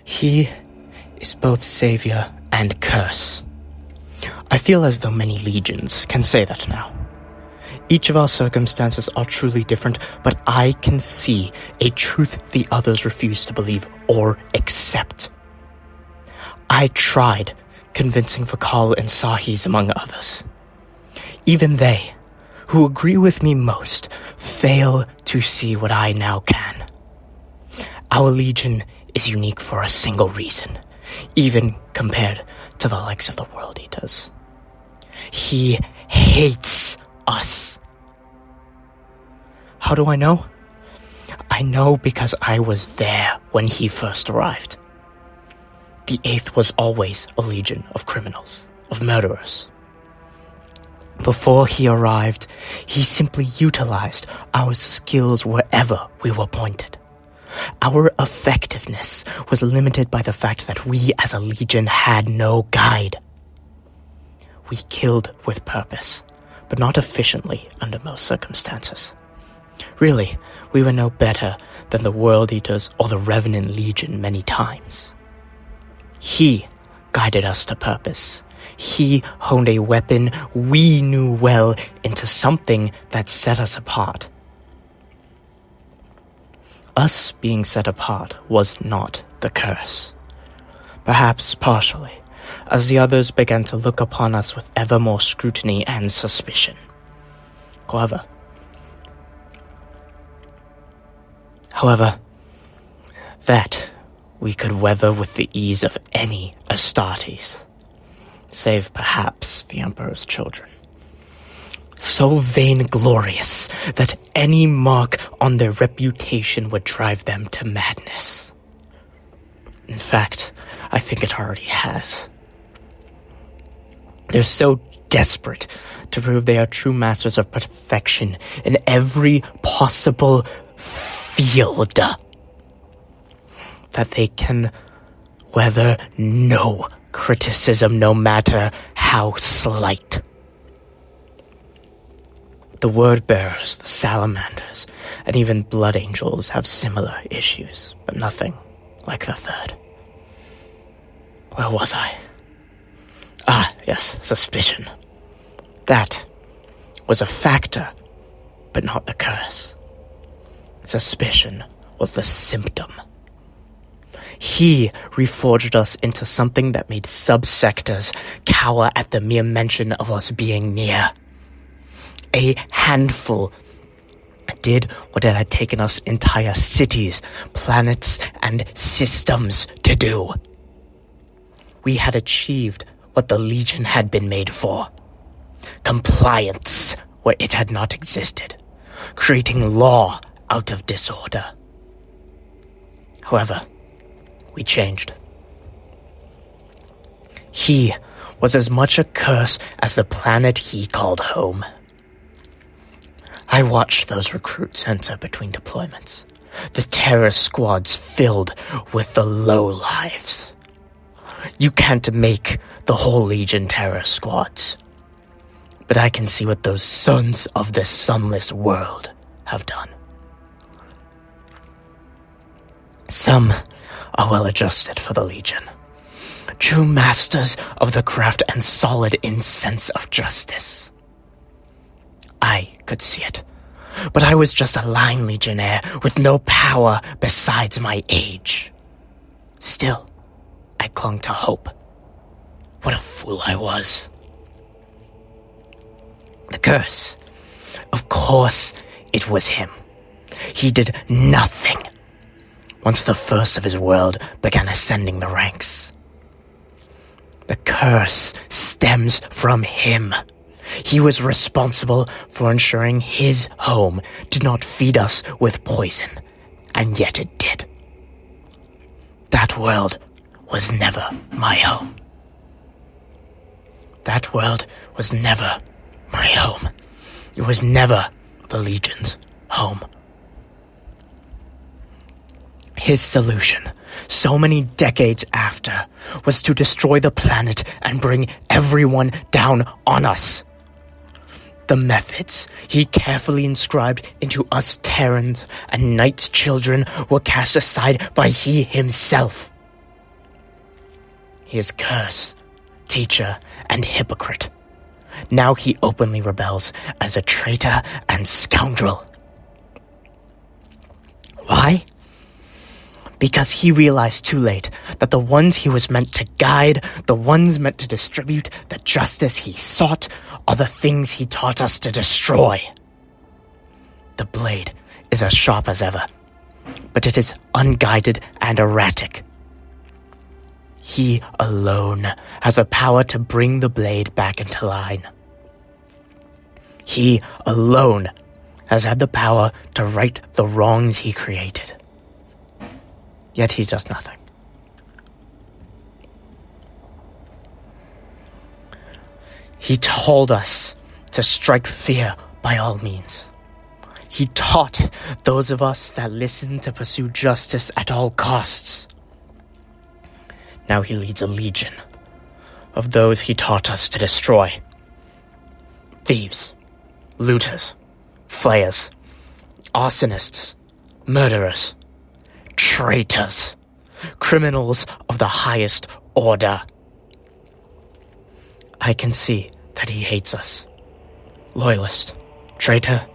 He is both savior and curse. I feel as though many legions can say that now. Each of our circumstances are truly different, but I can see a truth the others refuse to believe or accept. I tried convincing Vakal and Sahis among others. Even they, who agree with me most, fail to see what I now can. Our legion is unique for a single reason, even compared to the likes of the World Eaters. He hates us. How do I know? I know because I was there when he first arrived. The Eighth was always a legion of criminals, of murderers. Before he arrived, he simply utilized our skills wherever we were pointed. Our effectiveness was limited by the fact that we as a legion had no guide. We killed with purpose, but not efficiently under most circumstances. Really, we were no better than the World Eaters or the Revenant Legion many times. He guided us to purpose. He honed a weapon we knew well into something that set us apart. Us being set apart was not the curse. Perhaps partially, as the others began to look upon us with ever more scrutiny and suspicion. However, that we could weather with the ease of any Astartes, save perhaps the Emperor's children. So vainglorious that any mark on their reputation would drive them to madness. In fact, I think it already has. They're so desperate to prove they are true masters of perfection in every possible field that they can weather no criticism, no matter how slight. The Word-Bearers, the Salamanders, and even Blood Angels have similar issues, but nothing like the third. Where was I? Ah, yes, suspicion. That was a factor, but not the curse. Suspicion was the symptom. He reforged us into something that made subsectors cower at the mere mention of us being near. A handful did what it had taken us entire cities, planets, and systems to do. We had achieved what the Legion had been made for. Compliance where it had not existed. Creating law out of disorder. However, we changed. He was as much a curse as the planet he called home. I watched those recruits enter between deployments. The terror squads filled with the lowlives. You can't make the whole Legion terror squads. But I can see what those sons of the sunless world have done. Some are well adjusted for the Legion. True masters of the craft and solid in sense of justice. I could see it, but I was just a line legionnaire with no power besides my age. Still, I clung to hope. What a fool I was. The curse. Of course, it was him. He did nothing once the first of his world began ascending the ranks. The curse stems from him. He was responsible for ensuring his home did not feed us with poison, and yet it did. That world was never my home. That world was never my home. It was never the Legion's home. His solution, so many decades after, was to destroy the planet and bring everyone down on us. The methods he carefully inscribed into us Terrans and Knight's children were cast aside by he himself. He is curse, teacher, and hypocrite. Now he openly rebels as a traitor and scoundrel. Why? Because he realized too late that the ones he was meant to guide, the ones meant to distribute the justice he sought, are the things he taught us to destroy. The blade is as sharp as ever, but it is unguided and erratic. He alone has the power to bring the blade back into line. He alone has had the power to right the wrongs he created. Yet he does nothing. He told us to strike fear by all means. He taught those of us that listen to pursue justice at all costs. Now he leads a legion of those he taught us to destroy. Thieves, looters, flayers, arsonists, murderers, traitors, criminals of the highest order. I can see that he hates us. Loyalist, traitor,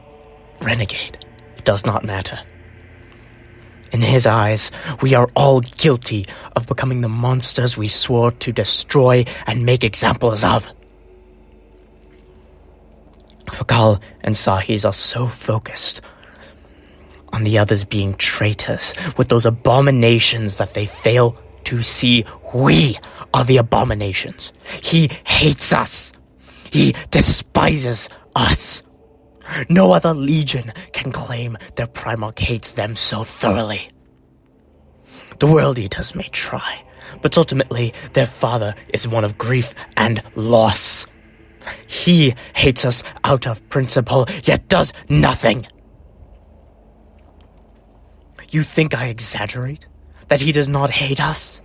renegade, it does not matter. In his eyes, we are all guilty of becoming the monsters we swore to destroy and make examples of. Fakal and Sahis are so focused on the others being traitors with those abominations that they fail to see we are the abominations. He hates us. He despises us. No other legion can claim their primarch hates them so thoroughly. The World Eaters may try, but ultimately their father is one of grief and loss. He hates us out of principle, yet does nothing. You think I exaggerate? That he does not hate us?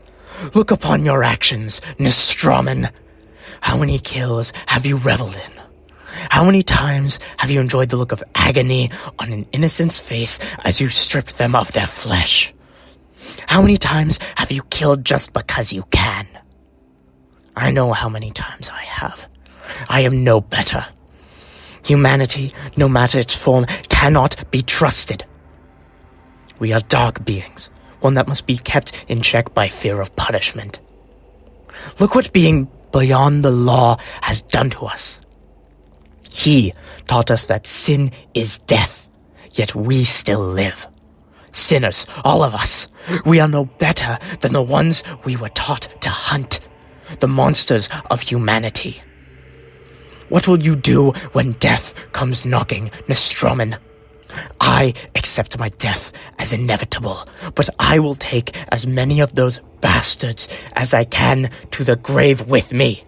Look upon your actions, Nostroman. How many kills have you reveled in? How many times have you enjoyed the look of agony on an innocent's face as you stripped them of their flesh? How many times have you killed just because you can? I know how many times I have. I am no better. Humanity, no matter its form, cannot be trusted. We are dark beings, one that must be kept in check by fear of punishment. Look what being beyond the law has done to us. He taught us that sin is death, yet we still live. Sinners, all of us. We are no better than the ones we were taught to hunt, the monsters of humanity. What will you do when death comes knocking, Nostroman? I accept my death as inevitable, but I will take as many of those bastards as I can to the grave with me.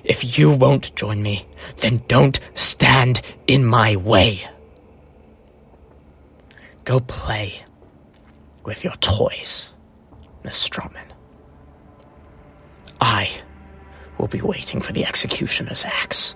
If you won't join me, then don't stand in my way. Go play with your toys, Nostroman. I will be waiting for the executioner's axe.